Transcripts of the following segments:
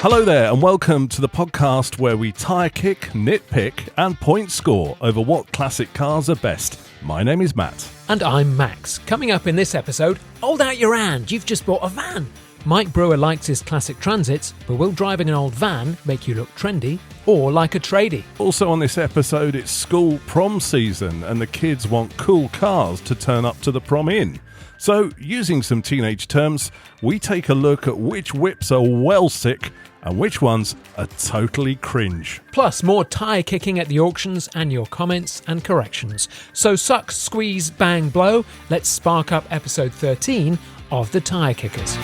Hello there and welcome to the podcast where we tyre kick, nitpick and point score over what classic cars are best. My name is Matt. And I'm Max. Coming up in this episode, hold out your hand, you've just bought a van. Mike Brewer likes his classic transits, but will driving an old van make you look trendy or like a tradie? Also on this episode, it's school prom season and the kids want cool cars to turn up to the prom in. So, using some teenage terms, we take a look at which whips are well sick and which ones are totally cringe. Plus, more tyre kicking at the auctions and your comments and corrections. So suck, squeeze, bang, blow. Let's spark up episode 13 of the Tyre Kickers.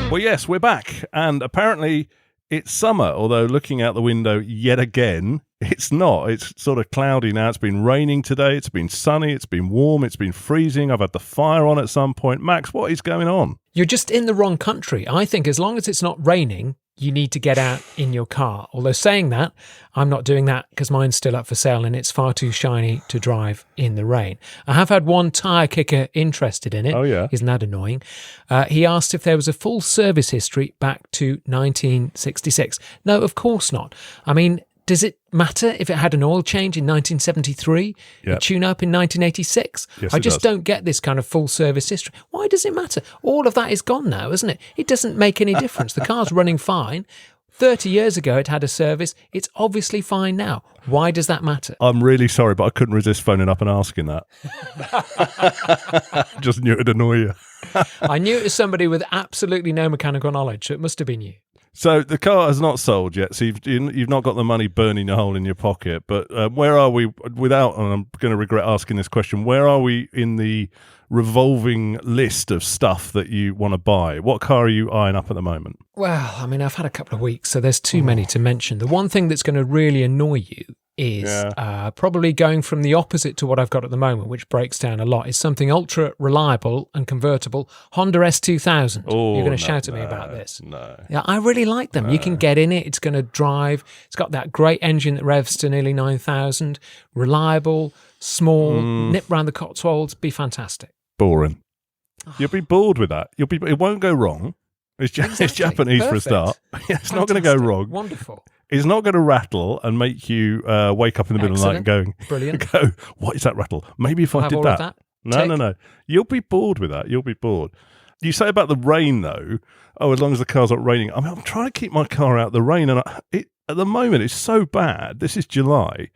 Well, yes, we're back, and apparently it's summer, although looking out the window yet again, it's not. It's sort of cloudy now. It's been raining today, it's been sunny, it's been warm, it's been freezing. I've had the fire on at some point. Max, what is going on? You're just in the wrong country. I think as long as it's not raining, you need to get out in your car. Although saying that, I'm not doing that because mine's still up for sale and it's far too shiny to drive in the rain. I have had one tyre kicker interested in it. Oh, yeah. Isn't that annoying? He asked if there was a full service history back to 1966. No, of course not. I mean, does it matter if it had an oil change in 1973, a tune-up in 1986? Yes, I just don't get this kind of full service history. Why does it matter? All of that is gone now, isn't it? It doesn't make any difference. The car's running fine. 30 years ago, it had a service. It's obviously fine now. Why does that matter? I'm really sorry, but I couldn't resist phoning up and asking that. Just knew it'd annoy you. I knew it was somebody with absolutely no mechanical knowledge, so it must have been you. So the car has not sold yet, so you've not got the money burning a hole in your pocket. But where are we without, and I'm going to regret asking this question, where are we in the revolving list of stuff that you want to buy? What car are you eyeing up at the moment? Well, I mean, I've had a couple of weeks, so there's too many to mention. The one thing that's going to really annoy you is probably going from the opposite to what I've got at the moment, which breaks down a lot, is something ultra reliable and convertible. Honda S2000. Oh, You're going to shout at me about this. No. Yeah, I really like them. You can get in it. It's going to drive. It's got that great engine that revs to nearly 9,000. Reliable, small, nip round the Cotswolds. Be fantastic. Boring. You'll be bored with that. It won't go wrong. It's Japanese. Perfect. For a start. It's not going to go wrong. Wonderful. It's not going to rattle and make you wake up in the middle of the night and going, brilliant. Go, what is that rattle? Maybe if I did that. No. You'll be bored with that. You'll be bored. You say about the rain, though, as long as the car's not raining. I mean, I'm trying to keep my car out of the rain, and at the moment, it's so bad. This is July.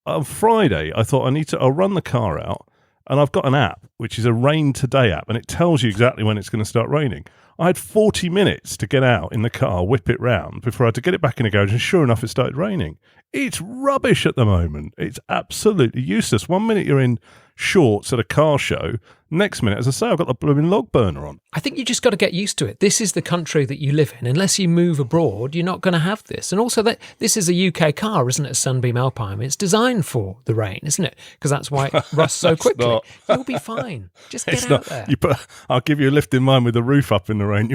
On Friday, I thought I'll run the car out, and I've got an app, which is a Rain Today app, and it tells you exactly when it's going to start raining. I had 40 minutes to get out in the car, whip it round, before I had to get it back in the garage, and sure enough, it started raining. It's rubbish at the moment. It's absolutely useless. 1 minute you're in shorts at a car show. Next minute, as I say, I've got the blooming log burner on. I think you just got to get used to it. This is the country that you live in. Unless you move abroad, you're not going to have this. And also, that this is a UK car, isn't it? A Sunbeam Alpine. It's designed for the rain, isn't it? Because that's why it rusts so quickly. Not. You'll be fine. Just get out there. I'll give you a lift in mine with the roof up in the rain.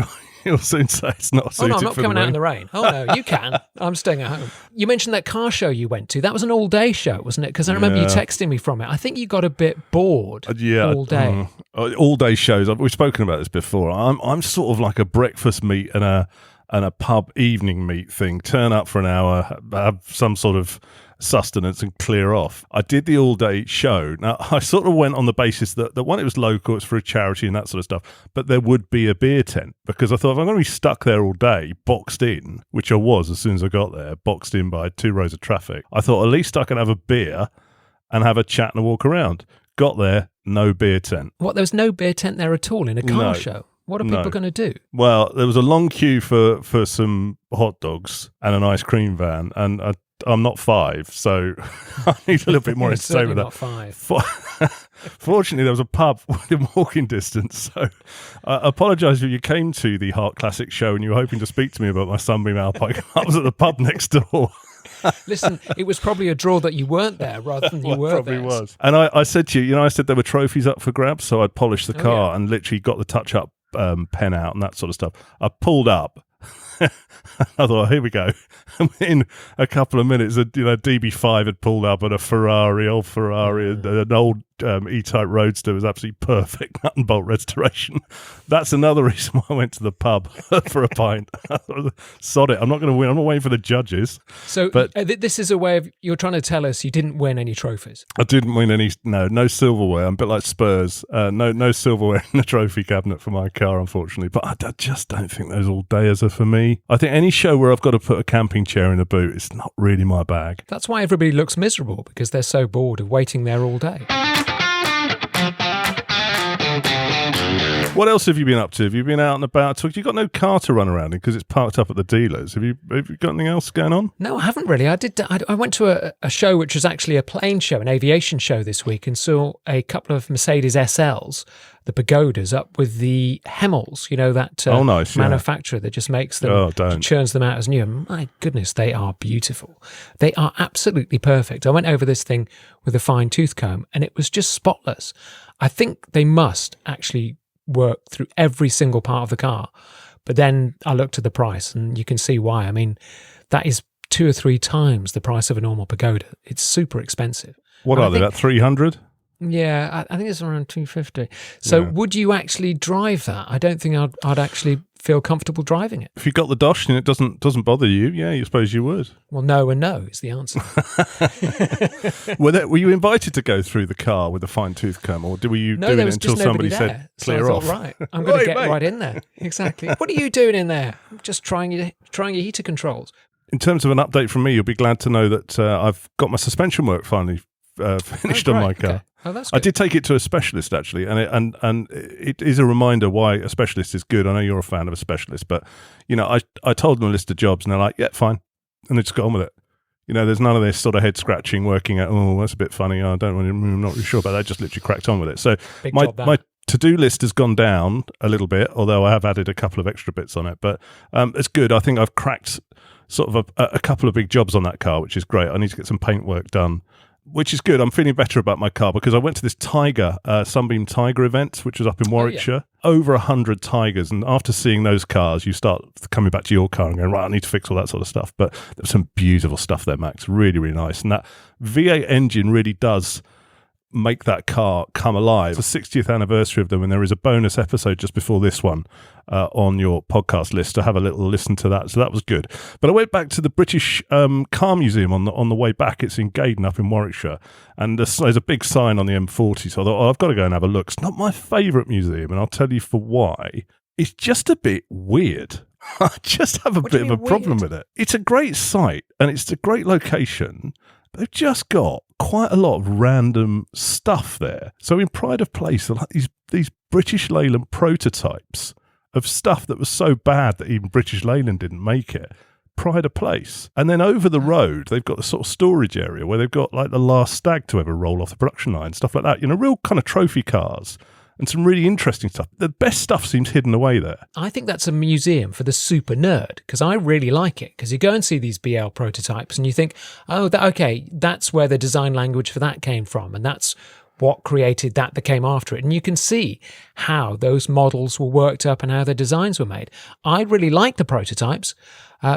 You'll soon say it's not suited for the rain. Oh, no, I'm not coming out in the rain. Oh, no, you can. I'm staying at home. You mentioned that car show you went to. That was an all-day show, wasn't it? Because I remember you texting me from it. I think you got a bit bored all day. All-day shows. We've spoken about this before. I'm sort of like a breakfast meet and a pub evening meet thing. Turn up for an hour, have some sort of sustenance and clear off. I did the all-day show. Now, I sort of went on the basis that one, it was local, it's for a charity and that sort of stuff, but there would be a beer tent, because I thought if I'm going to be stuck there all day, boxed in, which I was as soon as I got there, boxed in by 2 rows of traffic, I thought at least I can have a beer and have a chat and a walk around. Got there, no beer tent. What, there was no beer tent there at all in a car show? What are people going to do? Well, there was a long queue for some hot dogs and an ice cream van, and I'm not 5, so I need a little bit more entertainment. Not 5. Fortunately, there was a pub within walking distance, so I apologise if you came to the Heart Classic show and you were hoping to speak to me about my Sunbeam Alpine. I was at the pub next door. Listen, it was probably a draw that you weren't there rather than you were there. Probably was. And I said to you, I said there were trophies up for grabs, so I'd polished the car and literally got the touch-up pen out and that sort of stuff. I pulled up I thought, here we go. And in a couple of minutes, DB5 had pulled up, and a old Ferrari, an old E-Type Roadster was absolutely perfect nut and bolt restoration. That's another reason why I went to the pub for a pint. Sod it, I'm not going to win. I'm not waiting for the judges. So, but this is a way of, you're trying to tell us you didn't win any trophies. I didn't win any. No silverware. I'm a bit like Spurs. No silverware in the trophy cabinet for my car, unfortunately. But I just don't think those all-dayers are for me. I think any show where I've got to put a camping chair in the boot, it's not really my bag. That's why everybody looks miserable, because they're so bored of waiting there all day. What else have you been up to? Have you been out and about? You've got no car to run around in because it's parked up at the dealers. Have you got anything else going on? No, I haven't really. I went to a show which was actually a plane show, an aviation show this week, and saw a couple of Mercedes SLs, the Pagodas, up with the Hemmels, that nice, manufacturer that just makes them, churns them out as new. And my goodness, they are beautiful. They are absolutely perfect. I went over this thing with a fine tooth comb and it was just spotless. I think they must actually work through every single part of the car. But then I looked at the price and you can see why. I mean, that is 2 or 3 times the price of a normal Pagoda. It's super expensive. What are they, about 300? Yeah, I think it's around 250. So would you actually drive that? I don't think I'd actually feel comfortable driving it. If you got the dosh and it doesn't bother you, you suppose you would. Well, no and no is the answer. Were you invited to go through the car with a fine-tooth comb, or were you doing it until somebody said, clear off? Right, I'm going to get right in there. Exactly. What are you doing in there? I'm just trying your heater controls. In terms of an update from me, you'll be glad to know that I've got my suspension work finally finished on my car. Okay. Oh, that's good. I did take it to a specialist actually, and it is a reminder why a specialist is good. I know you're a fan of a specialist, but I told them a list of jobs, and they're like, "Yeah, fine," and they just got on with it. There's none of this sort of head scratching, working out. Oh, that's a bit funny. I'm not really sure about that. Just literally cracked on with it. So my to-do list has gone down a little bit, although I have added a couple of extra bits on it. But it's good. I think I've cracked sort of a couple of big jobs on that car, which is great. I need to get some paint work done, which is good. I'm feeling better about my car because I went to this Sunbeam Tiger event, which was up in Warwickshire. Over 100 Tigers, and after seeing those cars, you start coming back to your car and going, right, I need to fix all that sort of stuff. But there's some beautiful stuff there, Max. Really, really nice. And that V8 engine really does make that car come alive. It's the 60th anniversary of them, and there is a bonus episode just before this one on your podcast list to have a little listen to that. So that was good. But I went back to the British Car Museum on the way back. It's in Gaydon up in Warwickshire, and there's a big sign on the M40. So I thought, I've got to go and have a look. It's not my favourite museum, and I'll tell you for why. It's just a bit weird. I just have a bit of a problem with it. It's a great site, and it's a great location. They've just got quite a lot of random stuff there. So in Pride of Place, they're like these British Leyland prototypes of stuff that was so bad that even British Leyland didn't make it. Pride of Place. And then over the road, they've got the sort of storage area where they've got like the last stag to ever roll off the production line, stuff like that. Real kind of trophy cars. And some really interesting stuff. The best stuff seems hidden away there. I think that's a museum for the super nerd, because I really like it. Because you go and see these BL prototypes and you think, oh, okay, that's where the design language for that came from. And that's what created that came after it. And you can see how those models were worked up and how their designs were made. I really like the prototypes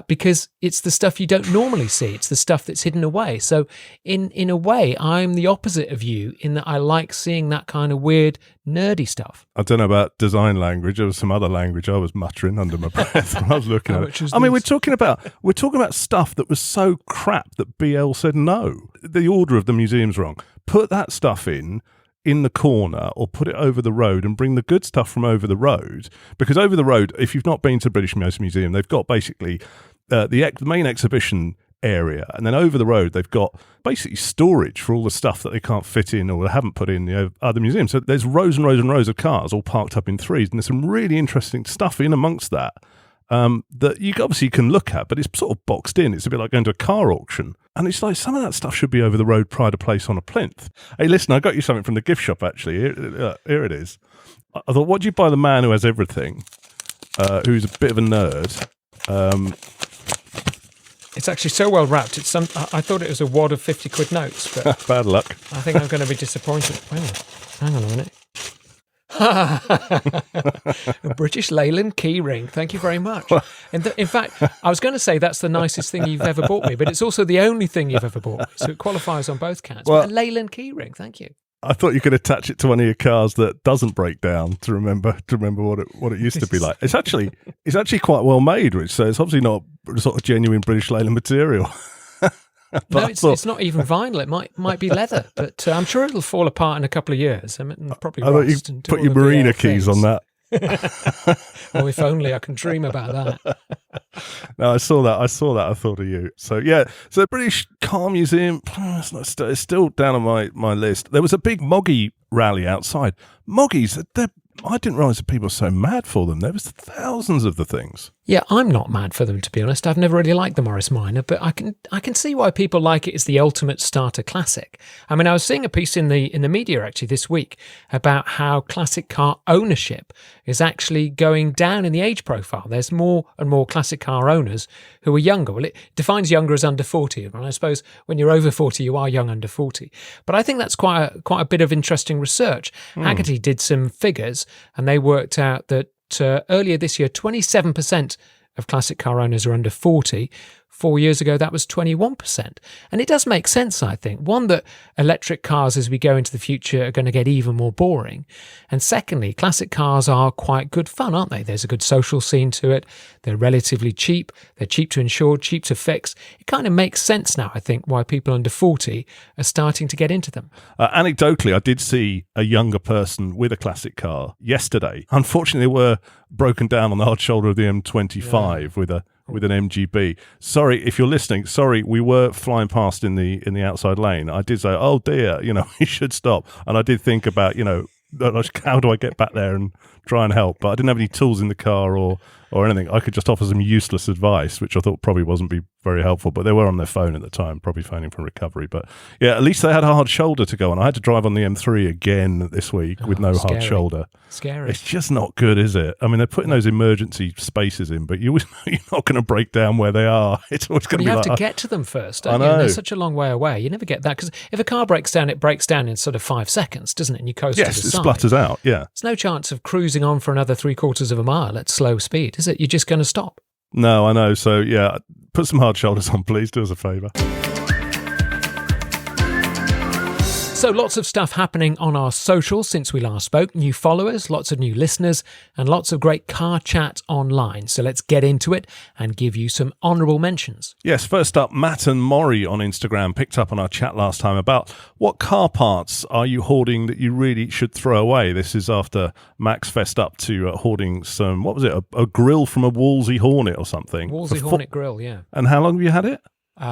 because it's the stuff you don't normally see. It's the stuff that's hidden away. So in a way, I'm the opposite of you in that I like seeing that kind of weird, nerdy stuff. I don't know about design language. There was some other language I was muttering under my breath when I was looking at it. I mean, we're talking about stuff that was so crap that BL said no. The order of the museum's wrong. Put that stuff in the corner or put it over the road and bring the good stuff from over the road. Because over the road, if you've not been to the British Museum, they've got basically the main exhibition area, and then over the road they've got basically storage for all the stuff that they can't fit in or they haven't put in the other museums. So there's rows and rows and rows of cars all parked up in threes, and there's some really interesting stuff in amongst that that you obviously can look at, but it's sort of boxed in. It's a bit like going to a car auction. And it's like some of that stuff should be over the road, Pride of Place on a plinth. Hey, listen, I got you something from the gift shop, actually. Here it is. I thought, what do you buy the man who has everything, who's a bit of a nerd? It's actually so well wrapped. I thought it was a wad of 50 quid notes, but bad luck. I think I'm going to be disappointed. Hang on a minute. A British Leyland keyring. Thank you very much. In fact, I was going to say that's the nicest thing you've ever bought me, but it's also the only thing you've ever bought me. So it qualifies on both counts. Well, a Leyland keyring. Thank you. I thought you could attach it to one of your cars that doesn't break down to remember what it used to be like. It's actually quite well made, Rich. So it's obviously not sort of genuine British Leyland material. No, it's not even vinyl. It might be leather, but I'm sure it'll fall apart in a couple of years. I mean, probably I thought you put your marina keys on that. Oh, if only I can dream about that. No, I saw that. I thought of you. So yeah, so the British Car Museum, it's still down on my list. There was a big Moggy rally outside. Moggies, I didn't realise that people were so mad for them. There was thousands of the things. Yeah, I'm not mad for them, to be honest. I've never really liked the Morris Minor, but I can see why people like it. It's the ultimate starter classic. I mean, I was seeing a piece in the media actually this week about how classic car ownership is actually going down in the age profile. There's more and more classic car owners who are younger. Well, it defines younger as under 40, and I suppose when you're over 40, you are young under 40. But I think that's quite a bit of interesting research. Haggerty did some figures, and they worked out that earlier this year, 27% of classic car owners are under 40. 4 years ago, that was 21%. And it does make sense, I think. One, that electric cars as we go into the future are going to get even more boring. And secondly, classic cars are quite good fun, aren't they? There's a good social scene to it. They're relatively cheap. They're cheap to insure, cheap to fix. It kind of makes sense now, I think, why people under 40 are starting to get into them. Anecdotally, I did see a younger person with a classic car yesterday. Unfortunately, they were broken down on the hard shoulder of the M25 with an MGB. Sorry, if you're listening, we were flying past in the outside lane. I did say, oh dear, we should stop. And I did think about, how do I get back there and try and help? But I didn't have any tools in the car or anything. I could just offer some useless advice, which I thought probably wasn't be very helpful. But they were on their phone at the time, probably phoning from recovery. But yeah, at least they had a hard shoulder to go on. I had to drive on the M3 again this week with no hard shoulder. Scary. It's just not good, is it? I mean, they're putting those emergency spaces in, but you always know you're not going to break down where they are. It's always going to be like... You have to get to them first, don't I know. You? And they're such a long way away. You never get that, because if a car breaks down, it breaks down in sort of 5 seconds, doesn't it? And you coast to the side. Yes, it splutters out, yeah. There's no chance of cruising on for another 3/4 of a mile at slow speed, is it? You're just going to stop. No, I know. So, yeah, put some hard shoulders on, please. Do us a favour. So lots of stuff happening on our socials since we last spoke. New followers, lots of new listeners, and lots of great car chat online. So let's get into it and give you some honourable mentions. Yes, first up, Matt and Maury on Instagram picked up on our chat last time about what car parts are you hoarding that you really should throw away. This is after Max fessed up to hoarding some, what was it, a grill from a Wolseley Hornet or something. Wolseley Hornet grill, yeah. And how long have you had it?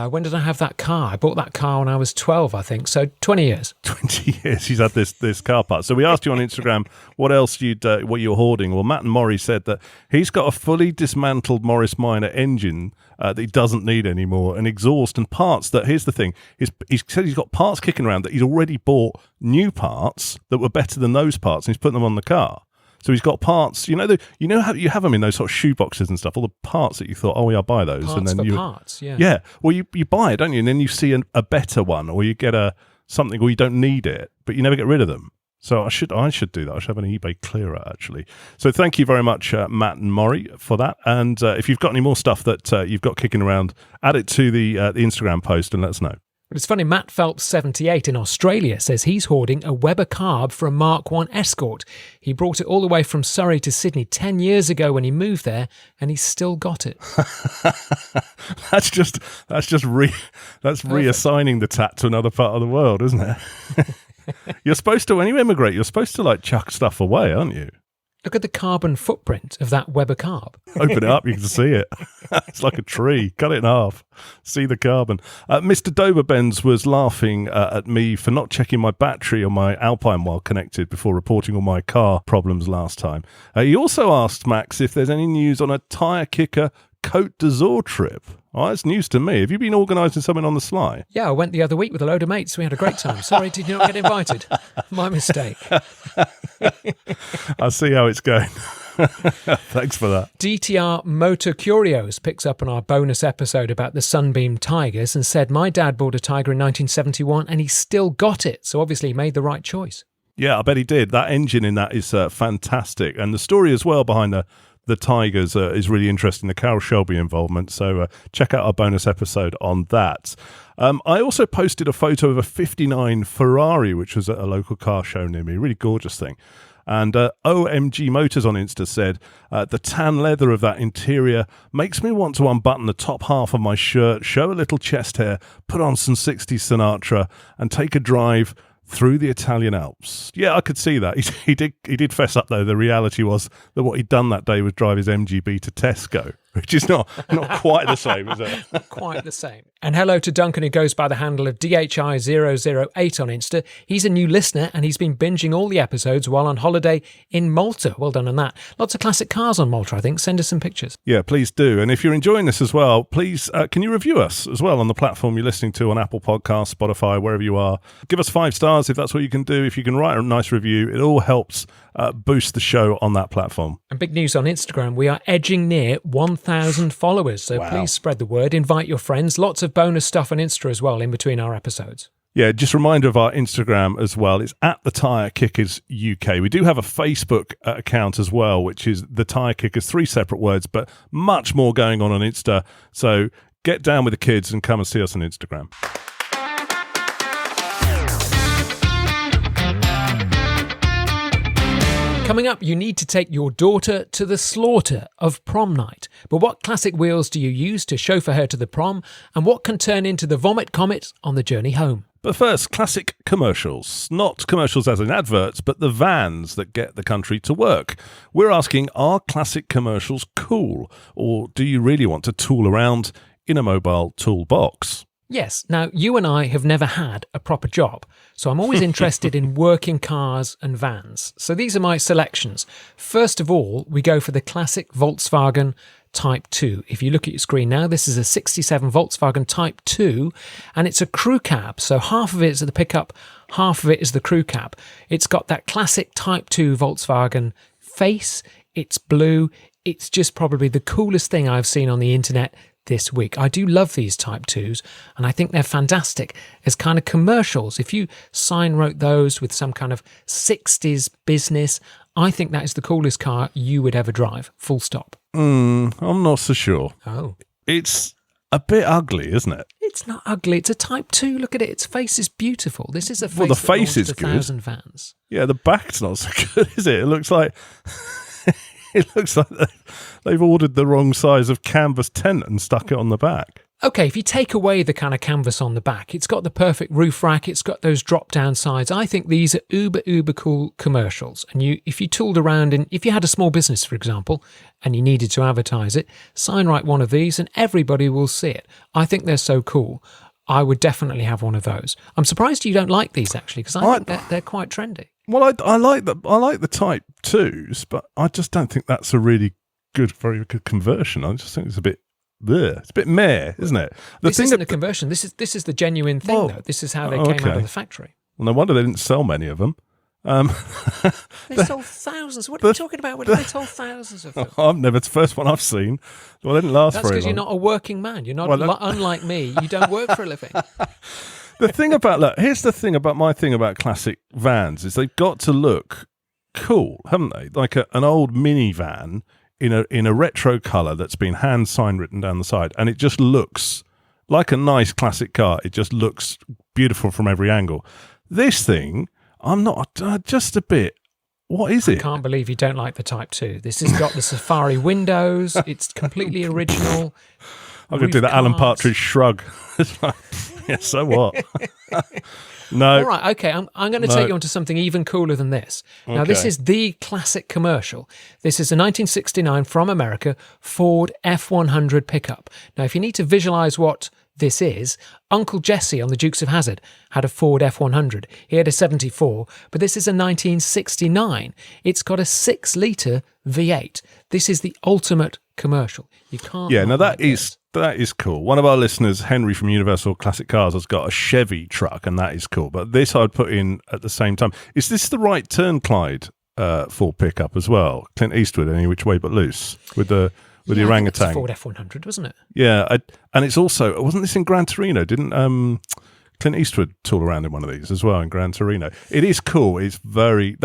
When did I have that car? I bought that car when I was 12, I think. So 20 years. 20 years he's had this car part. So we asked you on Instagram what else what you were hoarding. Well, Matt and Maury said that he's got a fully dismantled Morris Minor engine that he doesn't need anymore, an exhaust and parts that, here's the thing, he said he's got parts kicking around that he's already bought new parts that were better than those parts, and he's putting them on the car. So he's got parts, you know how you have them in those sort of shoe boxes and stuff, all the parts that you thought, oh yeah, I'll buy those. Parts and then parts, yeah. Yeah, well, you buy it, don't you? And then you see a better one, or you get something, or you don't need it, but you never get rid of them. So I should do that. I should have an eBay clearer, actually. So thank you very much, Matt and Maury, for that. And if you've got any more stuff that you've got kicking around, add it to the Instagram post and let us know. But it's funny, Matt Phelps, 78, in Australia, says he's hoarding a Weber carb for a Mark I Escort. He brought it all the way from Surrey to Sydney 10 years ago when he moved there, and he's still got it. That's reassigning the tat to another part of the world, isn't it? You're supposed to, when you immigrate, you're supposed to chuck stuff away, aren't you? Look at the carbon footprint of that Weber carb. Open it up, you can see it. It's like a tree. Cut it in half. See the carbon. Mr. Doberbenz was laughing at me for not checking my battery on my Alpine while connected before reporting all my car problems last time. He also asked Max if there's any news on a tyre kicker Côte d'Azur trip. Oh, that's news to me. Have you been organising something on the sly? Yeah, I went the other week with a load of mates. We had a great time. Sorry, did you not get invited? My mistake. I see how it's going. Thanks for that. DTR Motor Curios picks up on our bonus episode about the Sunbeam Tigers and said, my dad bought a Tiger in 1971 and he still got it. So obviously he made the right choice. Yeah, I bet he did. That engine in that is fantastic. And the story as well behind the Tigers is really interesting, the Carroll Shelby involvement. So check out our bonus episode on that. I also posted a photo of a 59 Ferrari, which was at a local car show near me. Really gorgeous thing. And OMG Motors on Insta said, the tan leather of that interior makes me want to unbutton the top half of my shirt, show a little chest hair, put on some 60s Sinatra, and take a drive through the Italian Alps. Yeah, I could see that. He did fess up, though. The reality was that what he'd done that day was drive his MGB to Tesco, which is not quite the same, is it? Not quite the same. And hello to Duncan, who goes by the handle of DHI008 on Insta. He's a new listener, and he's been binging all the episodes while on holiday in Malta. Well done on that. Lots of classic cars on Malta, I think. Send us some pictures. Yeah, please do. And if you're enjoying this as well, please, can you review us as well on the platform you're listening to, on Apple Podcasts, Spotify, wherever you are. Give us 5 stars if that's what you can do. If you can write a nice review, it all helps boost the show on that platform. And big news on Instagram, we are edging near 1,000 followers. So Please spread the word, invite your friends. Lots of bonus stuff on Insta as well in between our episodes. Yeah, just a reminder of our Instagram as well. It's at The Tyre Kickers UK. We do have a Facebook account as well, which is The Tyre Kickers, 3 separate words, but much more going on Insta. So get down with the kids and come and see us on Instagram. Coming up, you need to take your daughter to the slaughter of prom night. But what classic wheels do you use to chauffeur her to the prom? And what can turn into the vomit comet on the journey home? But first, classic commercials. Not commercials as in adverts, but the vans that get the country to work. We're asking, are classic commercials cool? Or do you really want to tool around in a mobile toolbox? Yes. Now, you and I have never had a proper job, so I'm always interested in working cars and vans. So these are my selections. First of all, we go for the classic Volkswagen Type 2. If you look at your screen now, this is a 67 Volkswagen Type 2, and it's a crew cab. So half of it is the pickup, half of it is the crew cab. It's got that classic Type 2 Volkswagen face. It's blue. It's just probably the coolest thing I've seen on the internet this week. I do love these Type 2s, and I think they're fantastic as kind of commercials. If you sign wrote those with some kind of 60s business, I think that is the coolest car you would ever drive, full stop. I'm not so sure. Oh. It's a bit ugly, isn't it? It's not ugly. It's a Type 2. Look at it. Its face is beautiful. This is a face the face is good. 1,000 vans. Yeah, the back's not so good, is it? It looks like... It looks like they've ordered the wrong size of canvas tent and stuck it on the back. Okay, if you take away the kind of canvas on the back, it's got the perfect roof rack, it's got those drop-down sides. I think these are uber cool commercials. And if you tooled around, and if you had a small business, for example, and you needed to advertise it, sign write one of these and everybody will see it. I think they're so cool. I would definitely have one of those. I'm surprised you don't like these, actually, because I think they're quite trendy. Well, I like the Type 2s, but I just don't think that's a very good conversion. I just think it's a bit bleh. It's a bit meh, isn't it? This isn't a conversion. This is the genuine thing, though. This is how they came out of the factory. Well, no wonder they didn't sell many of them. They sold thousands. What are you talking about? They sold thousands of them. It's the first one I've seen. Well, they didn't last very long. That's because you're not a working man. You're not unlike me. You don't work for a living. Here's the thing about my thing about classic vans is they've got to look cool, haven't they? Like an old minivan in a retro colour that's been hand sign written down the side, and it just looks like a nice classic car. It just looks beautiful from every angle. This thing, I'm not just a bit. What is it? I can't believe you don't like the Type 2. This has got the Safari windows. It's completely original. I'm going to do the Alan Partridge shrug. It's like, yeah, so what? No. All right, okay. I'm going to take you on to something even cooler than this. Now, this is the classic commercial. This is a 1969 from America Ford F100 pickup. Now, if you need to visualize what this is, Uncle Jesse on the Dukes of Hazzard had a Ford F100. He had a 74, but this is a 1969. It's got a 6-litre V8. This is the ultimate commercial. You can't. Yeah, now that is cool. One of our listeners, Henry from Universal Classic Cars, has got a Chevy truck, and that is cool. But this I'd put in at the same time. Is this the right turn, Clyde, for pickup as well? Clint Eastwood, Any Which Way But Loose, with the orangutan. Ford F100, wasn't it? Yeah, and it's also, wasn't this in Gran Torino? Didn't Clint Eastwood tooled around in one of these as well in Gran Torino. It is cool. It's very.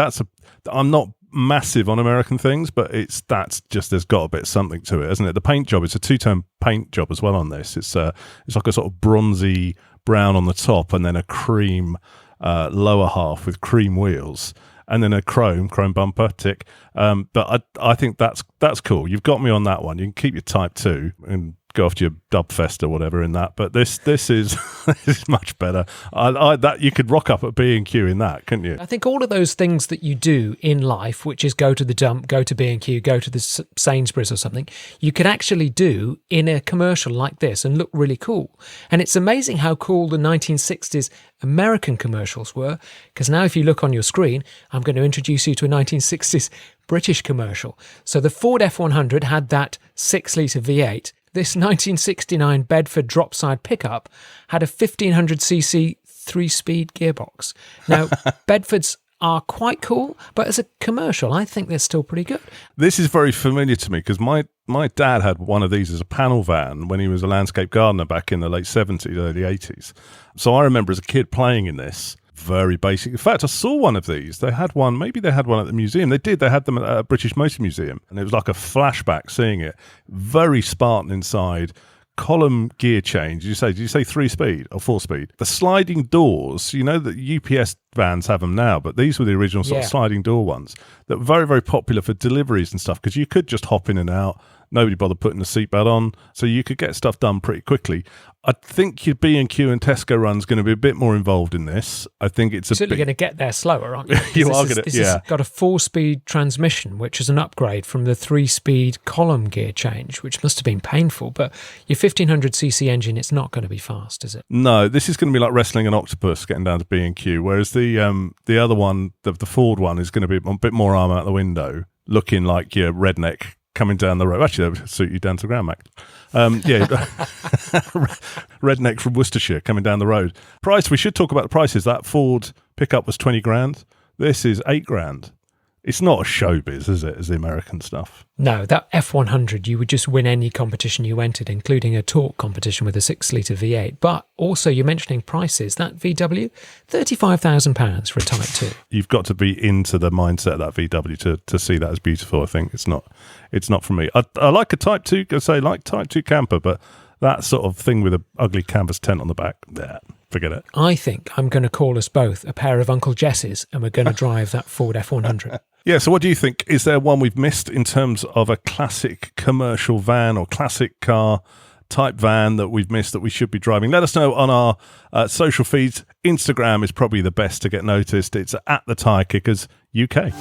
I'm not massive on American things, but that's just, there's got a bit of something to it, isn't it? The paint job, it's a two-tone paint job as well on this. It's like a sort of bronzy brown on the top and then a cream lower half with cream wheels and then a chrome bumper, tick. But I think that's cool. You've got me on that one. You can keep your Type 2 and go off to your Dubfest or whatever in that, but this is this is much better. That you could rock up at B&Q in that, couldn't you? I think all of those things that you do in life, which is go to the dump, go to B&Q, go to the Sainsbury's or something, you could actually do in a commercial like this and look really cool. And it's amazing how cool the 1960s American commercials were, because now if you look on your screen, I'm going to introduce you to a 1960s British commercial. So the Ford F100 had that 6-litre V8. This 1969 Bedford dropside pickup had a 1500cc 3-speed gearbox. Now, Bedfords are quite cool, but as a commercial, I think they're still pretty good. This is very familiar to me because my dad had one of these as a panel van when he was a landscape gardener back in the late 70s, early 80s. So I remember as a kid playing in this. Very basic. In fact, I saw one of these. They had one at the museum. They had them at a British Motor Museum, and it was like a flashback seeing it. Very Spartan inside. Column gear change. Did you say 3-speed or 4-speed? The sliding doors, you know that UPS vans have them now, but these were the original sort of sliding door ones that were very, very popular for deliveries and stuff because you could just hop in and out. Nobody bothered putting a seatbelt on, so you could get stuff done pretty quickly. I think your B&Q and Tesco run's going to be a bit more involved in this. I think it's certainly going to get there slower, aren't you? This has got a 4-speed transmission, which is an upgrade from the 3-speed column gear change, which must have been painful. But your 1500cc engine, it's not going to be fast, is it? No, this is going to be like wrestling an octopus getting down to B&Q, whereas the other one, the Ford one, is going to be a bit more arm out the window, looking like your redneck coming down the road. Actually, that would suit you down to the ground, Max. Redneck from Worcestershire coming down the road. Price, we should talk about the prices. That Ford pickup was 20 grand. This is 8 grand. It's not a showbiz, is it, as the American stuff? No, that F100, you would just win any competition you entered, including a torque competition with a 6-litre V8. But also, you're mentioning prices. That VW, £35,000 for a Type 2. You've got to be into the mindset of that VW to see that as beautiful, I think. It's not for me. I like a Type 2, like Type 2 camper, but that sort of thing with an ugly canvas tent on the back, forget it. I think I'm going to call us both a pair of Uncle Jesses and we're going to drive that Ford F100. Yeah, so what do you think? Is there one we've missed in terms of a classic commercial van or classic car type van that we've missed that we should be driving? Let us know on our social feeds. Instagram is probably the best to get noticed. It's at the Tyre Kickers UK.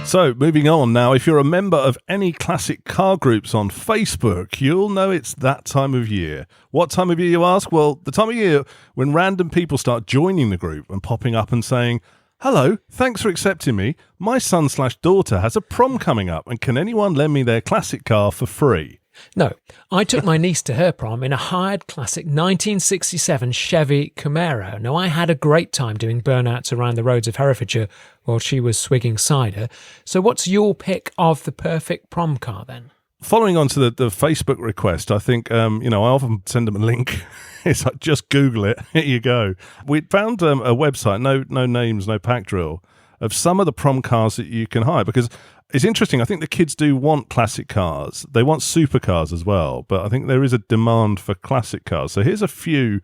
So, moving on now, if you're a member of any classic car groups on Facebook, you'll know it's that time of year. What time of year, you ask? Well, the time of year when random people start joining the group and popping up and saying, "Hello, thanks for accepting me. My son/daughter has a prom coming up, and can anyone lend me their classic car for free?" No, I took my niece to her prom in a hired classic 1967 Chevy Camaro. Now, I had a great time doing burnouts around the roads of Herefordshire while she was swigging cider. So what's your pick of the perfect prom car then? Following on to the Facebook request, I think, I often send them a link. It's like, just Google it. Here you go. We found a website, no names, no pack drill, of some of the prom cars that you can hire, because it's interesting. I think the kids do want classic cars. They want supercars as well, but I think there is a demand for classic cars. So here's a few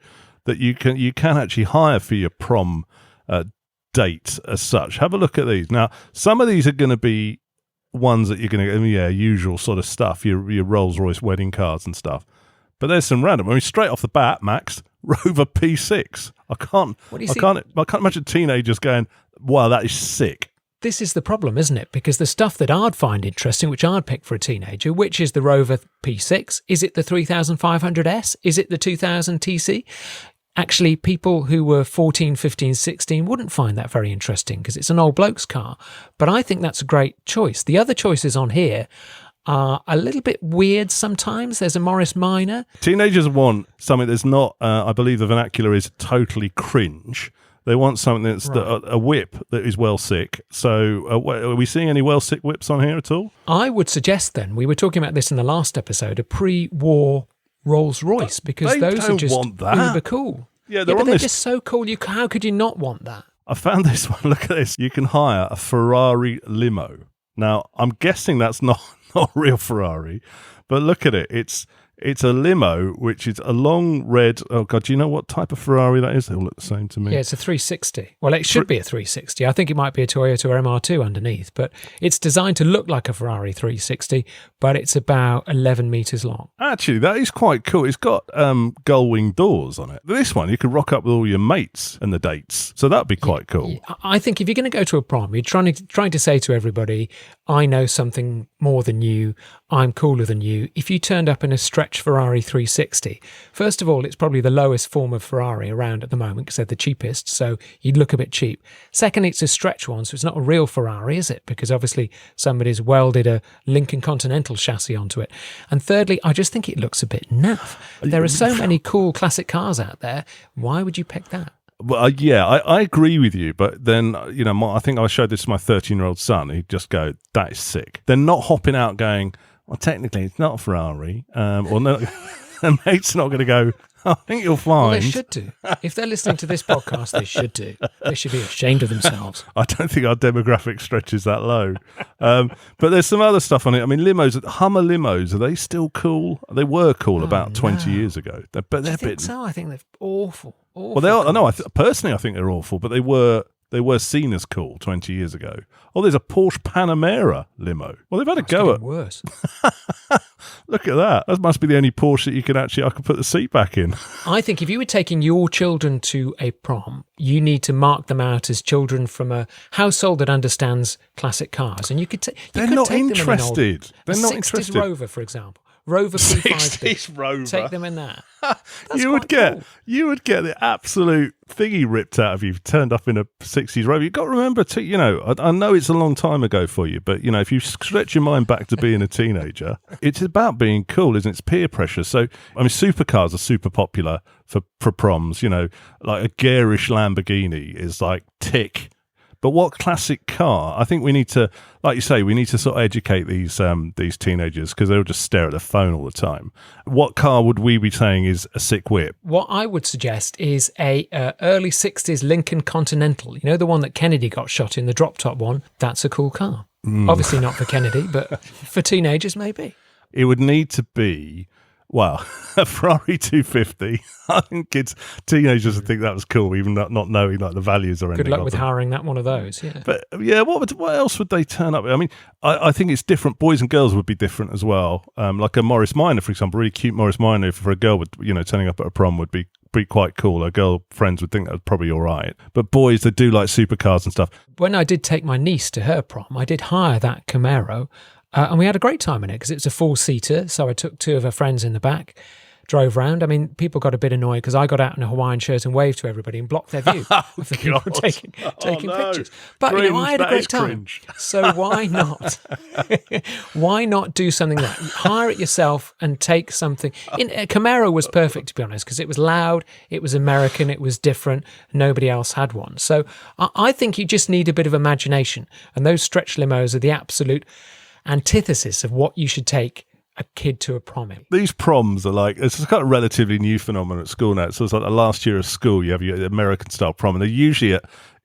that you can actually hire for your prom date as such. Have a look at these. Now, some of these are going to be ones that you're going to get, usual sort of stuff, your Rolls-Royce wedding cars and stuff. But there's some random. I mean, straight off the bat, Max, Rover P6. I can't imagine teenagers going, "Wow, that is sick." This is the problem, isn't it? Because the stuff that I'd find interesting, which I'd pick for a teenager, which is the Rover P6, is it the 3500S? Is it the 2000 TC? Actually, people who were 14, 15, 16 wouldn't find that very interesting because it's an old bloke's car. But I think that's a great choice. The other choices on here are a little bit weird sometimes. There's a Morris Minor. Teenagers want something that's not, I believe the vernacular is totally cringe. They want something that's a whip that is well sick. So are we seeing any well sick whips on here at all? I would suggest then, we were talking about this in the last episode, a pre-war Rolls-Royce, because those are just uber cool. Yeah, they're just so cool. How could you not want that? I found this one. Look at this. You can hire a Ferrari limo. Now, I'm guessing that's not a real Ferrari, but look at it. It's a limo, which is a long red... Oh, God, do you know what type of Ferrari that is? They all look the same to me. Yeah, it's a 360. Well, it should be a 360. I think it might be a Toyota MR2 underneath, but it's designed to look like a Ferrari 360, but it's about 11 metres long. Actually, that is quite cool. It's got gull-wing doors on it. This one, you could rock up with all your mates and the dates, so that'd be quite cool. I think if you're going to go to a prom, you're trying to say to everybody, I know something more than you, I'm cooler than you. If you turned up in a stretch Ferrari 360, first of all, it's probably the lowest form of Ferrari around at the moment because they're the cheapest, so you'd look a bit cheap. Secondly, it's a stretch one, so it's not a real Ferrari, is it? Because obviously somebody's welded a Lincoln Continental chassis onto it. And thirdly, I just think it looks a bit naff. There are so many cool classic cars out there. Why would you pick that? Well, I agree with you, but then, I think I showed this to my 13-year-old son. He'd just go, that is sick. They're not hopping out going, well, technically, it's not a Ferrari. Or no, the mate's not going to go, I think you'll find. Well, they should do. If they're listening to this podcast, they should do. They should be ashamed of themselves. I don't think our demographic stretches that low. But there's some other stuff on it. I mean, limos, Hummer limos, are they still cool? They were cool about 20 years ago. But they're a bit... So I think they're awful. Well, they are. No, personally, I think they're awful, but they were seen as cool 20 years ago. Oh, there's a Porsche Panamera limo. Well, they've had a go at... worse. Look at that. That must be the only Porsche that I could put the seat back in. I think if you were taking your children to a prom, you need to mark them out as children from a household that understands classic cars. And you could take... They're not interested. They're not interested. Rover, for example. Rover P5. Rover. Take them in that. You would get the absolute thingy ripped out of you if you turned up in a 60s Rover. You've got to remember, I know it's a long time ago for you, but, if you stretch your mind back to being a teenager, it's about being cool, isn't it? It's peer pressure. So, I mean, supercars are super popular for proms, like a garish Lamborghini is like tick. But what classic car? I think we need to, like you say, sort of educate these teenagers because they'll just stare at their phone all the time. What car would we be saying is a sick whip? What I would suggest is a early 60s Lincoln Continental. The one that Kennedy got shot in, the drop top one. That's a cool car. Obviously not for Kennedy, but for teenagers maybe. It would need to be... Well, a Ferrari 250. I think teenagers would think that was cool, even not knowing like the values or anything. Good luck with hiring that one of those. Yeah. But yeah, what else would they turn up with? I mean, I think it's different. Boys and girls would be different as well. Like a Morris Minor, for example, really cute Morris Minor for a girl would, turning up at a prom would be quite cool. Her girl friends would think that was probably all right. But boys, they do like supercars and stuff. When I did take my niece to her prom, I did hire that Camaro. And we had a great time in it because it's a four-seater. So I took two of her friends in the back, drove round. I mean, people got a bit annoyed because I got out in a Hawaiian shirt and waved to everybody and blocked their view of the people taking pictures. But, I had a great time. Cringe. So why not? Why not do something like that? Hire it yourself and take something. Camaro was perfect, to be honest, because it was loud, it was American, it was different. Nobody else had one. So I think you just need a bit of imagination. And those stretch limos are the absolute... antithesis of what you should take a kid to a prom in. These proms are like, it's kind of relatively new phenomenon at school now. So it's like the last year of school, you have your American style prom, and they're usually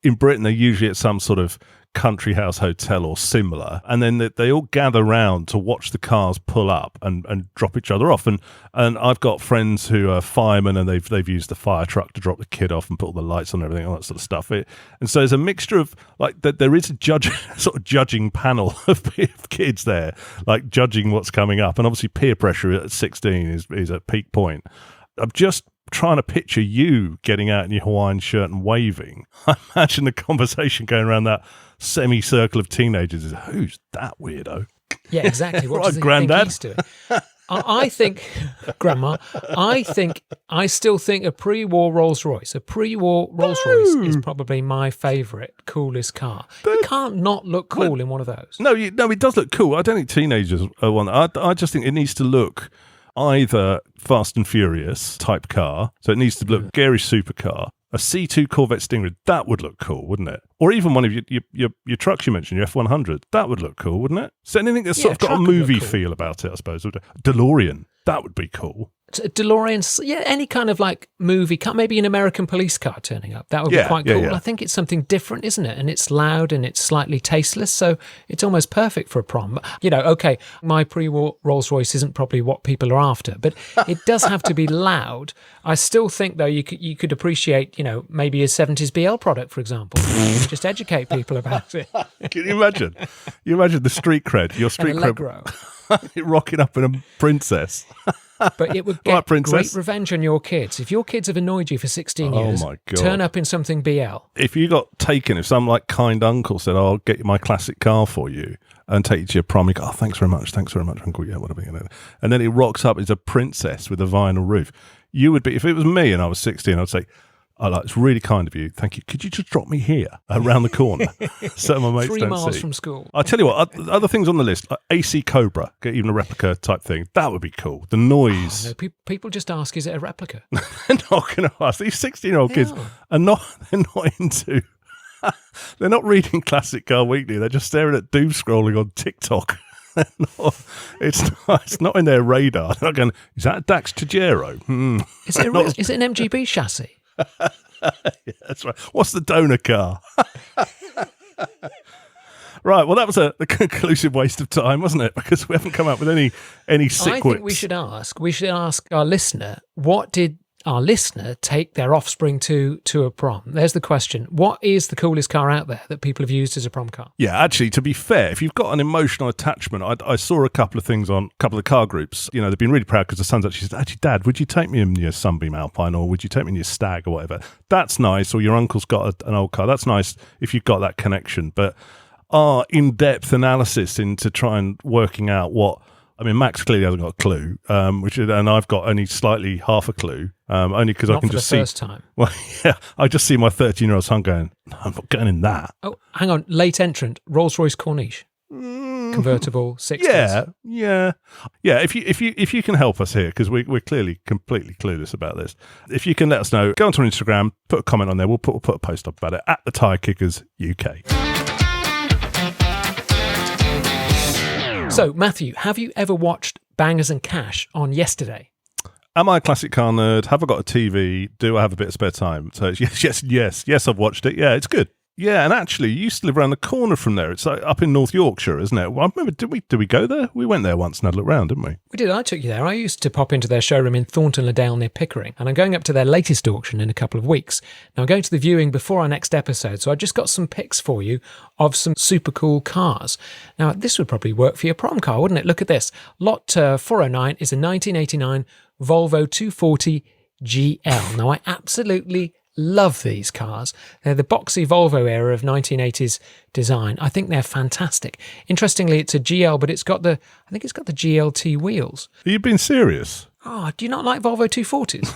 in Britain, they're usually at some sort of country house hotel or similar, and then they all gather round to watch the cars pull up and drop each other off. And I've got friends who are firemen, and they've used the fire truck to drop the kid off and put all the lights on and everything, all that sort of stuff. And so there's a mixture of like that. There is a judging panel of kids there, like judging what's coming up, and obviously peer pressure at 16 is at peak point. I'm just trying to picture you getting out in your Hawaiian shirt and waving. I imagine the conversation going around that semicircle of teenagers is, who's that weirdo? Yeah, exactly. What does he Granddad? think he's doing? I think, Grandma, I still think a pre-war Rolls-Royce is probably my favourite, coolest car. You can't not look cool in one of those. No, it does look cool. I don't think teenagers want that. I just think it needs to look either Fast and Furious type car, so it needs to look garish supercar, A C2 Corvette Stingray, that would look cool, wouldn't it? Or even one of your trucks you mentioned, your F100, that would look cool, wouldn't it? So anything that's sort of got a movie feel about it, I suppose. DeLorean, that would be cool. DeLorean, any kind of like movie car, maybe an American police car turning up. That would be quite cool. I think it's something different, isn't it? And it's loud and it's slightly tasteless, so it's almost perfect for a prom. Okay, my pre-war Rolls-Royce isn't probably what people are after, but it does have to be loud. I still think, though, you could appreciate, maybe a 70s BL product, for example. Just educate people about it. Can you imagine? You imagine the street cred, your street cred, rocking up in a Princess. But it would get great revenge on your kids. If your kids have annoyed you for 16 years, my God, turn up in something BL. If you got taken, if some like kind uncle said, I'll get you my classic car for you and take you to your prom, you go, thanks very much, uncle, yeah, whatever. And then it rocks up as a Princess with a vinyl roof. You would be, if it was me and I was 16, I'd say, it's really kind of you. Thank you. Could you just drop me here around the corner so my mates 3 miles from school? I'll tell you what, other things on the list, like AC Cobra, get even a replica type thing. That would be cool. The noise. No, people just ask, is it a replica? They're not going to ask. These 16-year-old kids are not into, they're not reading Classic Car Weekly. They're just staring at doom scrolling on TikTok. It's not in their radar. They're not going, is that a Dax Tajero? Is it an MGB chassis? Yeah, that's right. What's the donor car? Right, well, that was a conclusive waste of time, wasn't it? Because we haven't come up with any sick whips. I think we should ask our listener, what did our listener take their offspring to a prom? There's the question. What is the coolest car out there that people have used as a prom car? Yeah, actually, to be fair, if you've got an emotional attachment, I saw a couple of things on a couple of car groups. They've been really proud because the son's actually said, Dad, would you take me in your Sunbeam Alpine, or would you take me in your Stag or whatever? That's nice. Or your uncle's got an old car. That's nice if you've got that connection. But our in-depth analysis into trying working out Max clearly hasn't got a clue, and I've got only slightly half a clue, only because I can just see. Not for the first time. Well, yeah, I just see my 13-year-old son going, no, I'm not going in that. Oh, hang on, late entrant, Rolls-Royce Corniche, convertible, 60s. Yeah. If you can help us here, because we're clearly completely clueless about this. If you can let us know, go onto Instagram, put a comment on there. We'll put a post up about it at the Tyre Kickers UK. So, Matthew, have you ever watched Bangers and Cash on Yesterday? Am I a classic car nerd? Have I got a TV? Do I have a bit of spare time? So, yes, I've watched it. Yeah, it's good. Yeah, and actually, you used to live around the corner from there. It's up in North Yorkshire, isn't it? Well, I remember, did we go there? We went there once and had a look round, didn't we? We did. I took you there. I used to pop into their showroom in Thornton-le-Dale near Pickering, and I'm going up to their latest auction in a couple of weeks. Now, I'm going to the viewing before our next episode, so I just got some pics for you of some super cool cars. Now, this would probably work for your prom car, wouldn't it? Look at this. Lot 409 is a 1989 Volvo 240 GL. Now, I absolutely love these cars. They're the boxy Volvo era of 1980s design. I think they're fantastic. Interestingly, it's a GL, but I think it's got the GLT wheels. Are you being serious? Oh, do you not like Volvo 240s?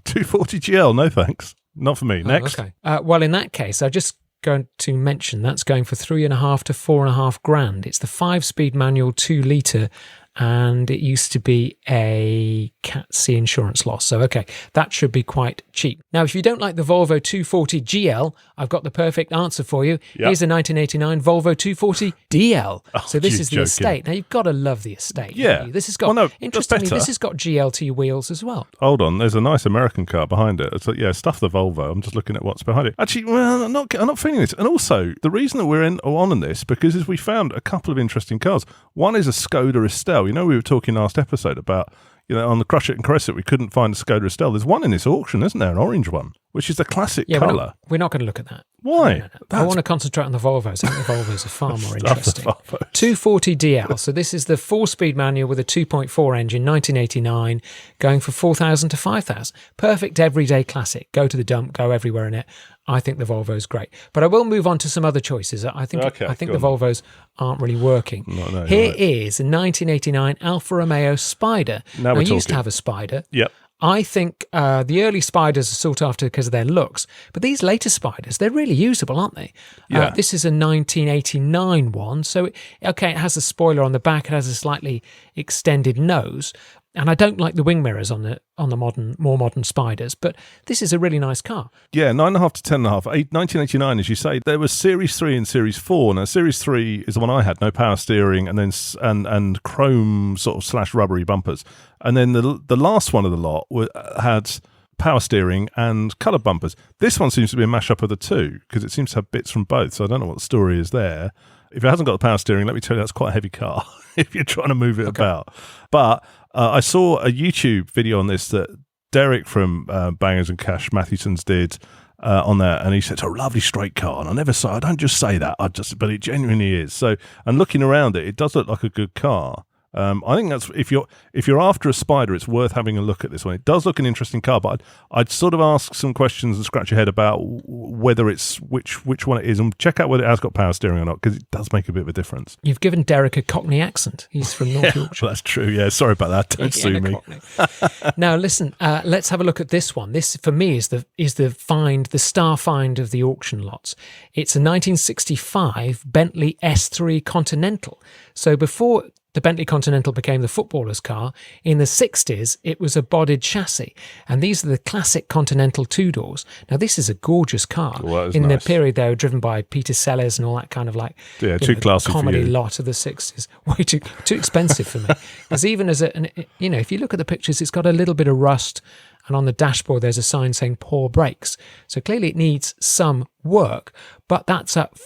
240 GL, no thanks. Not for me. Next. Okay. Well, in that case, I'm just going to mention that's going for $3,500 to $4,500. It's the 5-speed manual 2-litre, and it used to be a Cat C insurance loss. So, okay, that should be quite cheap. Now, if you don't like the Volvo 240 GL, I've got the perfect answer for you. Yep. Here's a 1989 Volvo 240 DL. So this is the estate. Now, you've got to love the estate. Yeah. This has got, interestingly, this has got GLT wheels as well. Hold on, there's a nice American car behind it. It's like, stuff the Volvo. I'm just looking at what's behind it. Actually, well, I'm not feeling this. And also, the reason that we're on this, because we found a couple of interesting cars. One is a Skoda Estelle. We were talking last episode about, on the Crush It and Caress It, we couldn't find a Skoda Estelle. There's one in this auction, isn't there? An orange one, which is the classic colour. We're not going to look at that. Why? No. I want to concentrate on the Volvos. I think the Volvos are far more interesting. 240 DL. So this is the 4-speed manual with a 2.4 engine, 1989, going for $4,000 to $5,000. Perfect everyday classic. Go to the dump, go everywhere in it. I think the Volvo's great. But I will move on to some other choices. I think the Volvos aren't really working. No, Here is a 1989 Alfa Romeo Spider. Now I used to have a Spider. Yep. I think the early Spiders are sought after because of their looks, but these later Spiders, they're really usable, aren't they? Yeah. This is a 1989 one, so it has a spoiler on the back, it has a slightly extended nose. And I don't like the wing mirrors on the more modern Spiders, but this is a really nice car. Yeah, 9.5 to 10.5. 1989, as you say, there was Series 3 and Series 4. Now, Series 3 is the one I had, no power steering, and then and chrome sort of / rubbery bumpers. And then the last one of the lot had power steering and coloured bumpers. This one seems to be a mashup of the two because it seems to have bits from both, so I don't know what the story is there. If it hasn't got the power steering, let me tell you, that's quite a heavy car if you're trying to move it about. But I saw a YouTube video on this that Derek from Bangers and Cash Matthewson's did on there, and he said it's a lovely straight car. And I don't just say that, but it genuinely is. So, and looking around it does look like a good car. I think that's if you're after a Spider, it's worth having a look at this one. It does look an interesting car, but I'd sort of ask some questions and scratch your head about whether it's which one it is, and check out whether it has got power steering or not, because it does make a bit of a difference. You've given Derek a Cockney accent. He's from North Yorkshire. That's true. Yeah, sorry about that. Don't sue me. Now listen, let's have a look at this one. This for me is the star find of the auction lots. It's a 1965 Bentley S3 Continental. So before the Bentley Continental became the footballer's car, in the 60s, it was a bodied chassis. And these are the classic Continental two-doors. Now, this is a gorgeous car. Well, in nice. The period, they were driven by Peter Sellers and all that kind of too classy comedy for you. lot of the 60s. Way too expensive for me. Because even if you look at the pictures, it's got a little bit of rust. And on the dashboard, there's a sign saying poor brakes. So clearly it needs some work, but that's at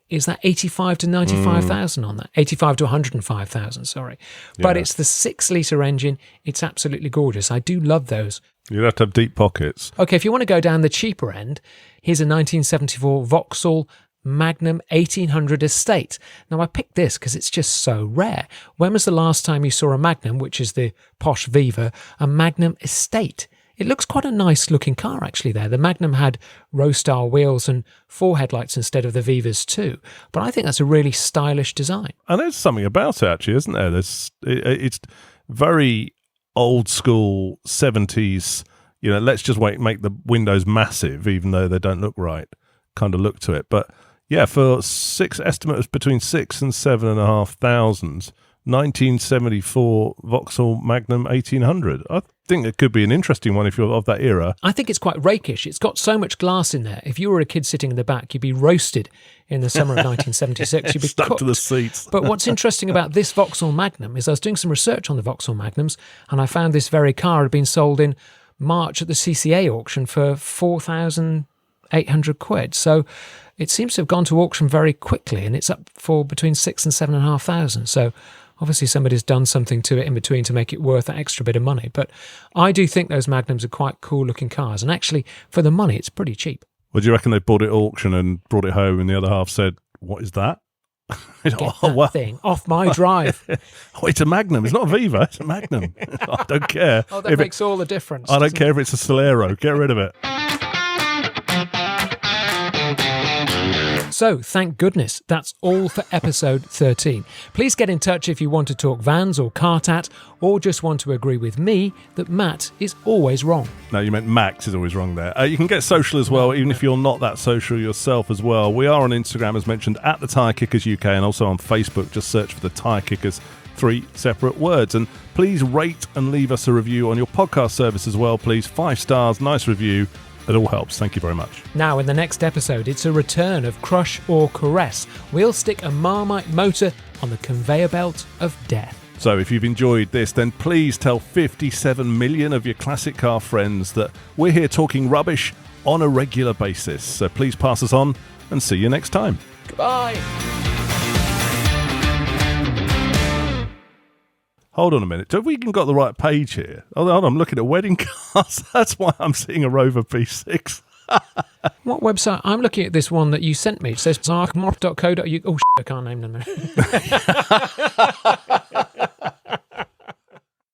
is that 85 to 95,000 on that? 85 to 105,000, sorry. Yeah. But it's the 6-litre engine. It's absolutely gorgeous. I do love those. You'd have to have deep pockets. Okay, if you want to go down the cheaper end, here's a 1974 Vauxhall Magnum 1800 Estate. Now, I picked this because it's just so rare. When was the last time you saw a Magnum, which is the posh Viva, a Magnum Estate? It looks quite a nice looking car actually there. The Magnum had row-style wheels and 4 headlights instead of the Vivas too. But I think that's a really stylish design. And there's something about it actually, isn't there? It's very old school 70s, let's just make the windows massive even though they don't look right kind of look to it. But yeah, for estimate was between 6,000 and 7,500. 1974 Vauxhall Magnum 1800. I think it could be an interesting one if you're of that era. I think it's quite rakish. It's got so much glass in there. If you were a kid sitting in the back, you'd be roasted in the summer of 1976. You'd be stuck cooked to the seats. But what's interesting about this Vauxhall Magnum is I was doing some research on the Vauxhall Magnums, and I found this very car had been sold in March at the CCA auction for 4,800 quid. So it seems to have gone to auction very quickly, and it's up for between 6,000 and 7,500. So obviously somebody's done something to it in between to make it worth that extra bit of money. But I do think those Magnums are quite cool-looking cars. And actually, for the money, it's pretty cheap. Well, do you reckon they bought it at auction and brought it home and the other half said, what is that? Get that thing off my drive. It's a Magnum. It's not a Viva. It's a Magnum. I don't care. Oh, that makes all the difference. I don't care if it's a Solero. Get rid of it. So, thank goodness, that's all for episode 13. Please get in touch if you want to talk vans or car tat, or just want to agree with me that Matt is always wrong. No, you meant Max is always wrong there. You can get social as well, even if you're not that social yourself as well. We are on Instagram, as mentioned, at the Tyre Kickers UK, and also on Facebook. Just search for the Tyre Kickers, 3 separate words. And please rate and leave us a review on your podcast service as well, please. 5 stars, nice review. It all helps. Thank you very much. Now, in the next episode, it's a return of Crush or Caress. We'll stick a Marmite motor on the conveyor belt of death. So if you've enjoyed this, then please tell 57 million of your classic car friends that we're here talking rubbish on a regular basis. So please pass us on and see you next time. Goodbye. Hold on a minute. Have we even got the right page here? Hold on, I'm looking at wedding cars. That's why I'm seeing a Rover P6. What website? I'm looking at this one that you sent me. It says zarkmorph.co.uk. Oh, I can't name them.